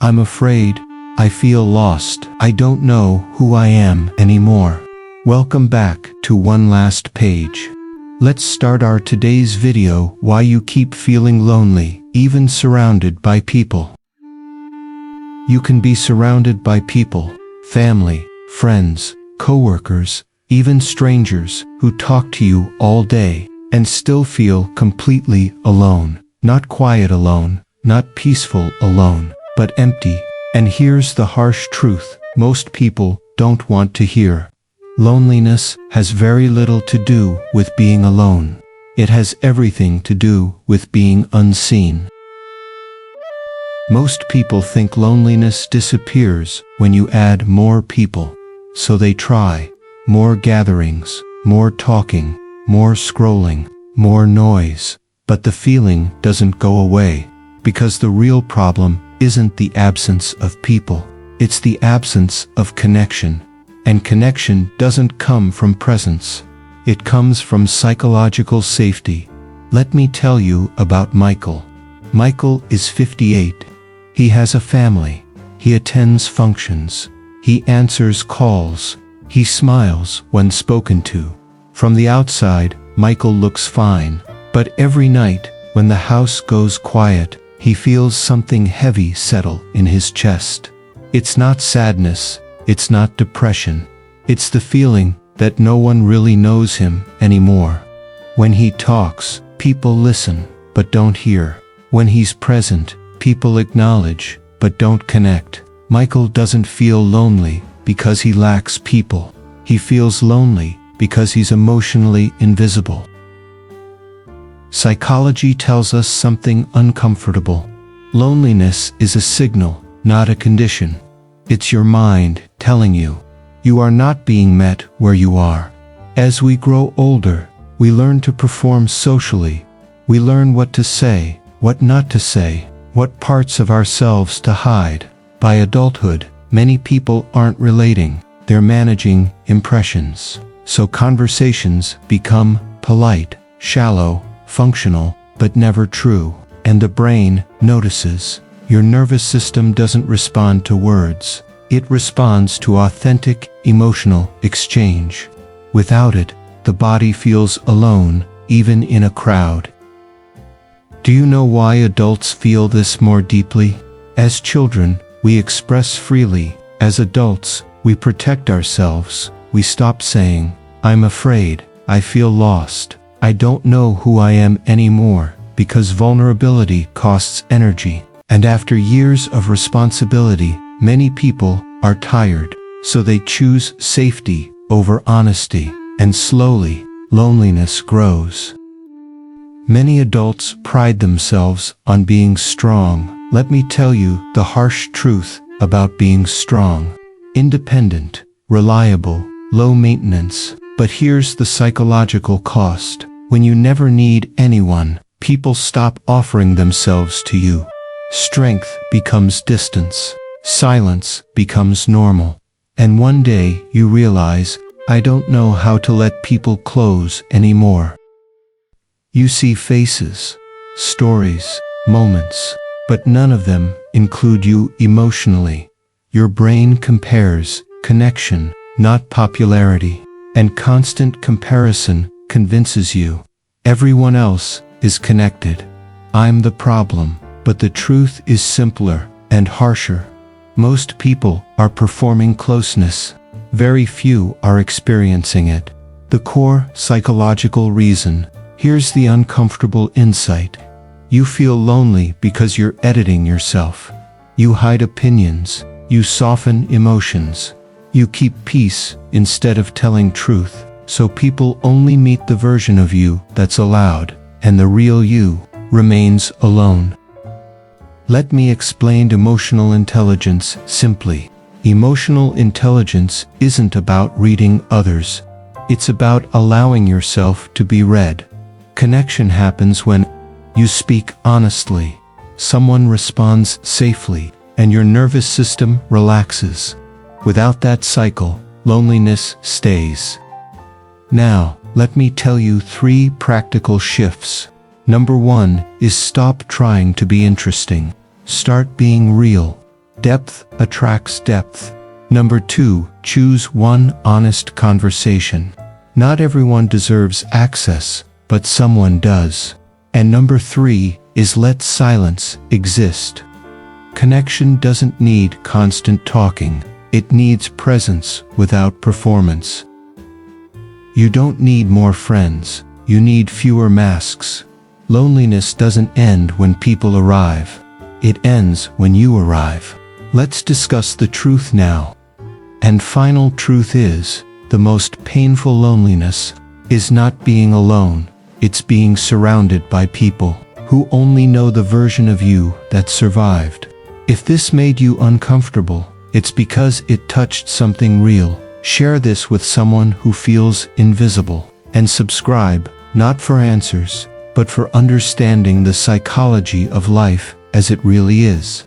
I'm afraid. I feel lost. I don't know who I am anymore. Welcome back to One Last Page. Let's start our today's video, why you keep feeling lonely, even surrounded by people. You can be surrounded by people, family, friends, coworkers, even strangers who talk to you all day and still feel completely alone. Not quiet alone, not peaceful alone, but empty. And here's the harsh truth most people don't want to hear. Loneliness has very little to do with being alone. It has everything to do with being unseen. Most people think loneliness disappears when you add more people. So they try more gatherings, more talking, more scrolling, more noise. But the feeling doesn't go away, because the real problem isn't the absence of people. It's the absence of connection. And connection doesn't come from presence. It comes from psychological safety. Let me tell you about Michael. Michael is 58. He has a family. He attends functions. He answers calls. He smiles when spoken to. From the outside, Michael looks fine. But every night, when the house goes quiet, he feels something heavy settle in his chest. It's not sadness. It's not depression. It's the feeling that no one really knows him anymore. When he talks, people listen, but don't hear. When he's present, people acknowledge, but don't connect. Michael doesn't feel lonely because he lacks people. He feels lonely because he's emotionally invisible. Psychology tells us something uncomfortable. Loneliness is a signal, not a condition. It's your mind telling you you are not being met where you are. As we grow older, we learn to perform socially. We learn what to say, what not to say, what parts of ourselves to hide. By adulthood, many people aren't relating, they're managing impressions. So conversations become polite, shallow, functional, but never true. And the brain notices. Your nervous system doesn't respond to words. It responds to authentic, emotional exchange. Without it, the body feels alone, even in a crowd. Do you know why adults feel this more deeply? As children, we express freely. As adults, we protect ourselves. We stop saying, "I'm afraid, I feel lost, I don't know who I am anymore," because vulnerability costs energy. And after years of responsibility, many people are tired, so they choose safety over honesty, and slowly, loneliness grows. Many adults pride themselves on being strong. Let me tell you the harsh truth about being strong. Independent, reliable, low maintenance. But here's the psychological cost. When you never need anyone, people stop offering themselves to you. Strength becomes distance. Silence becomes normal. And one day you realize, I don't know how to let people close anymore. You see faces, stories, moments, but none of them include you emotionally. Your brain compares connection, not popularity. And constant comparison convinces you everyone else is connected. I'm the problem. But the truth is simpler and harsher. Most people are performing closeness. Very few are experiencing it. The core psychological reason. Here's the uncomfortable insight. You feel lonely because you're editing yourself. You hide opinions. You soften emotions. You keep peace instead of telling truth. So people only meet the version of you that's allowed, and the real you remains alone. Let me explain emotional intelligence simply. Emotional intelligence isn't about reading others. It's about allowing yourself to be read. Connection happens when you speak honestly, someone responds safely, and your nervous system relaxes. Without that cycle, loneliness stays. Now, let me tell you 3 practical shifts. Number 1 is stop trying to be interesting. Start being real. Depth attracts depth. Number 2, choose one honest conversation. Not everyone deserves access, but someone does. And number 3 is let silence exist. Connection doesn't need constant talking. It needs presence without performance. You don't need more friends. You need fewer masks. Loneliness doesn't end when people arrive. It ends when you arrive. Let's discuss the truth now. And final truth is, the most painful loneliness is not being alone. It's being surrounded by people who only know the version of you that survived. If this made you uncomfortable, it's because it touched something real. Share this with someone who feels invisible. And subscribe, not for answers, but for understanding the psychology of life as it really is.